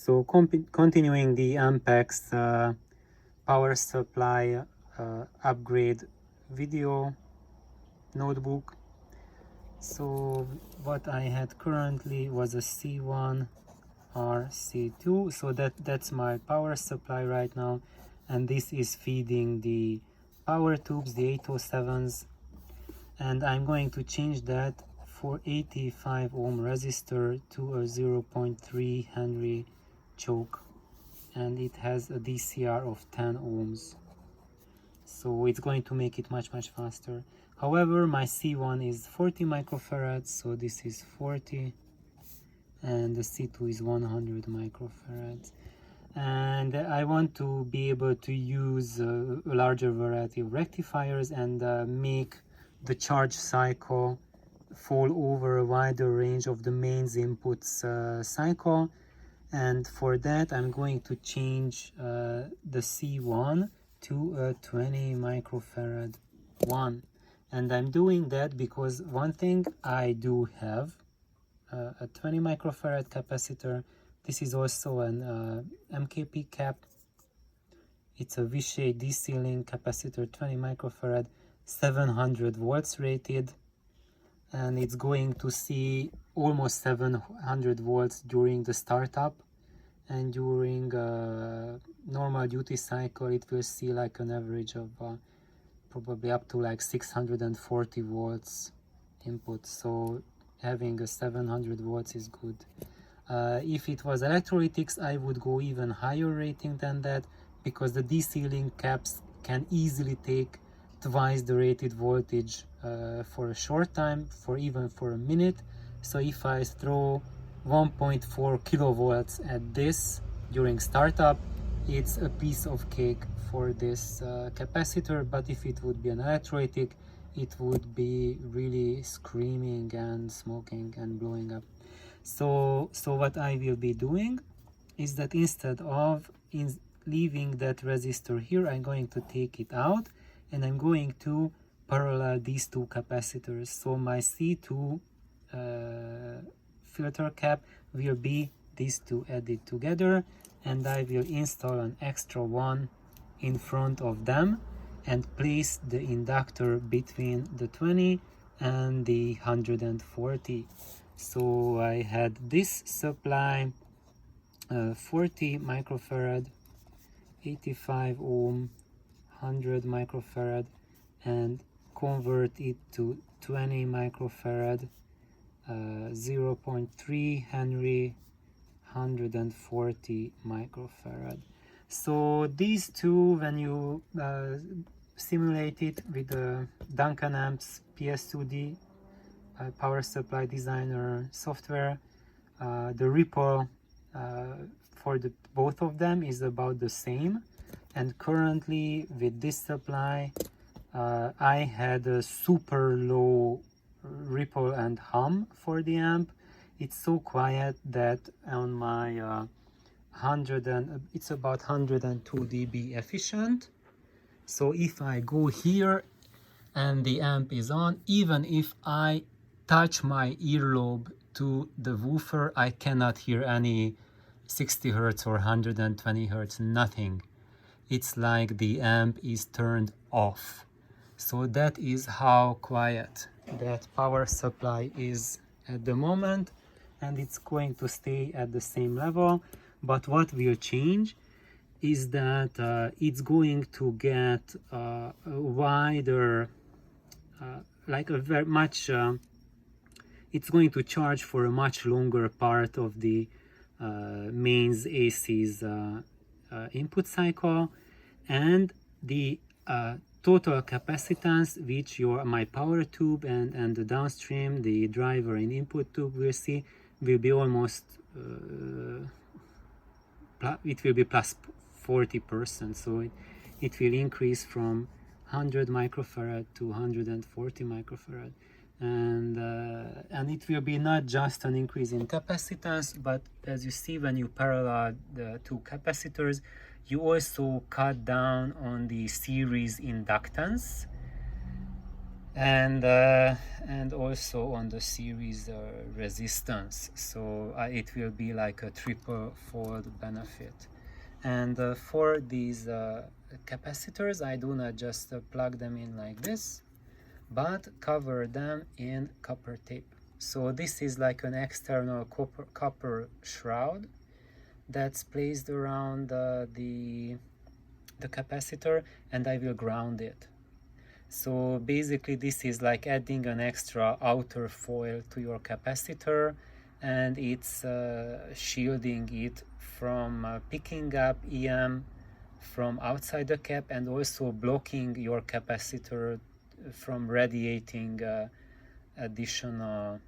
So continuing the Ampex power supply upgrade video notebook. So what I had currently was a C1 RC2, so that's my power supply right now, and this is feeding the power tubes, the 807s, and I'm going to change that for 85 ohm resistor to a 0.3 Henry choke, and it has a DCR of 10 ohms, so it's going to make it much faster. However, my C1 is 40 microfarads, so this is 40, and the C2 is 100 microfarads. And I want to be able to use a larger variety of rectifiers and make the charge cycle fall over a wider range of the mains inputs cycle. And for that I'm going to change the C1 to a 20 microfarad one. And I'm doing that because one thing, I do have a 20 microfarad capacitor. This is also an MKP cap. It's a V-shaped DC-link capacitor, 20 microfarad, 700 volts rated, and it's going to see almost 700 volts during the startup, and during normal duty cycle it will see like an average of probably up to like 640 volts input. So having a 700 volts is good. If it was electrolytics, I would go even higher rating than that, because the DC link caps can easily take twice the rated voltage for a short time, even for a minute. So if I throw 1.4 kilovolts at this during startup, it's a piece of cake for this capacitor. But if it would be an electrolytic, it would be really screaming and smoking and blowing up. So what I will be doing is that instead of leaving that resistor here, I'm going to take it out and I'm going to parallel these two capacitors. So my C2 filter cap will be these two added together, and I will install an extra one in front of them and place the inductor between the 20 and the 140. So I had this supply 40 microfarad, 85 ohm, 100 microfarad, and convert it to 20 microfarad, 0.3 Henry, 140 microfarad. So these two, when you simulate it with the Duncan Amps PS2D power supply designer software, the ripple for both of them is about the same. And currently with this supply I had a super low ripple and hum for the amp. It's so quiet that on my it's about 102 dB efficient. So if I go here and the amp is on, even if I touch my earlobe to the woofer, I cannot hear any 60 Hz or 120 Hz, nothing. It's like the amp is turned off. So that is how quiet that power supply is at the moment, and it's going to stay at the same level. But what will change is that it's going to get a wider, like a very much, it's going to charge for a much longer part of the mains AC's input cycle, and the total capacitance which my power tube and the downstream, the driver and input tube will see, will be almost it will be plus 40%. So it will increase from 100 microfarad to 140 microfarad, and it will be not just an increase in capacitance, but as you see, when you parallel the two capacitors, you also cut down on the series inductance, and also on the series resistance, so it will be like a triple fold benefit. And for these capacitors, I do not just plug them in like this, but cover them in copper tape. So this is like an external copper shroud that's placed around the capacitor, and I will ground it. So basically this is like adding an extra outer foil to your capacitor, and it's shielding it from picking up EM from outside the cap, and also blocking your capacitor from radiating additional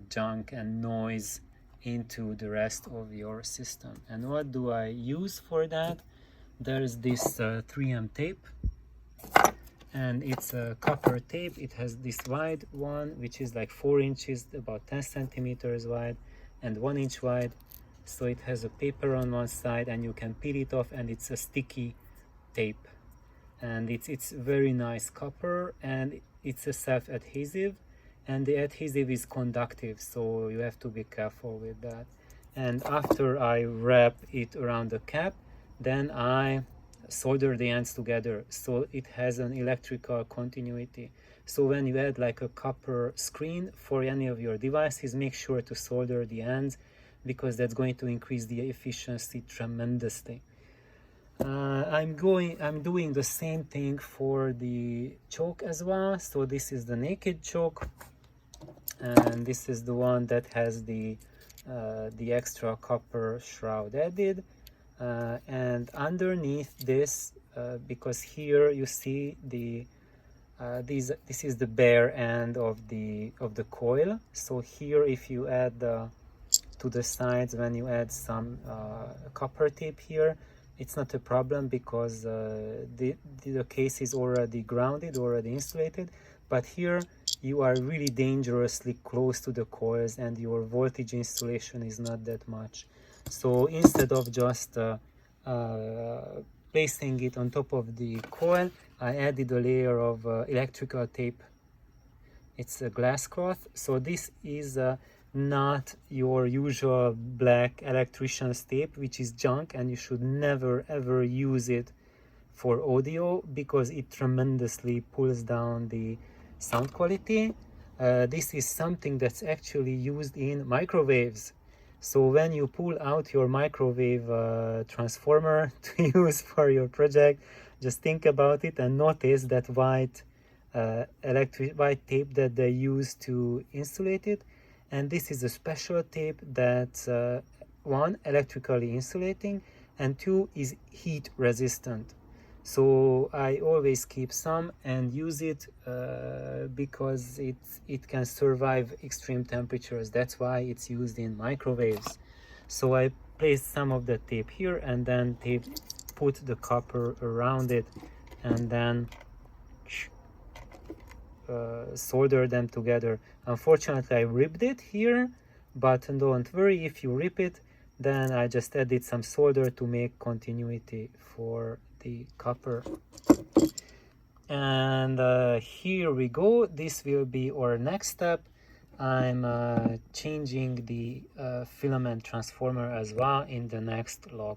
junk and noise into the rest of your system. And what do I use for that? There's this 3M tape, and it's a copper tape. It has this wide one, which is like 4 inches, about 10 centimeters wide, and 1 inch wide. So it has a paper on one side, and you can peel it off, and it's a sticky tape. And it's very nice copper, and it's a self-adhesive, and the adhesive is conductive, so you have to be careful with that. And after I wrap it around the cap, then I solder the ends together, so it has an electrical continuity. So when you add like a copper screen for any of your devices, make sure to solder the ends, because that's going to increase the efficiency tremendously. I'm doing the same thing for the choke as well. So this is the naked choke, and this is the one that has the extra copper shroud added, and underneath this, because here you see the this is the bare end of the coil. So here, if you add to the sides, when you add some copper tape here, it's not a problem, because the case is already grounded, already insulated. But here you are really dangerously close to the coils, and your voltage insulation is not that much. So instead of just placing it on top of the coil, I added a layer of electrical tape. It's a glass cloth. So this is not your usual black electrician's tape, which is junk, and you should never ever use it for audio, because it tremendously pulls down the sound quality. This is something that's actually used in microwaves. So when you pull out your microwave transformer to use for your project, just think about it and notice that white tape that they use to insulate it. And this is a special tape that's one, electrically insulating, and two, is heat resistant. So I always keep some and use it because it can survive extreme temperatures. That's why it's used in microwaves. So I placed some of the tape here, and then put the copper around it, and then solder them together. Unfortunately, I ripped it here, but don't worry, if you rip it, then I just added some solder to make continuity for the copper. And here we go. This will be our next step. I'm changing the filament transformer as well in the next log.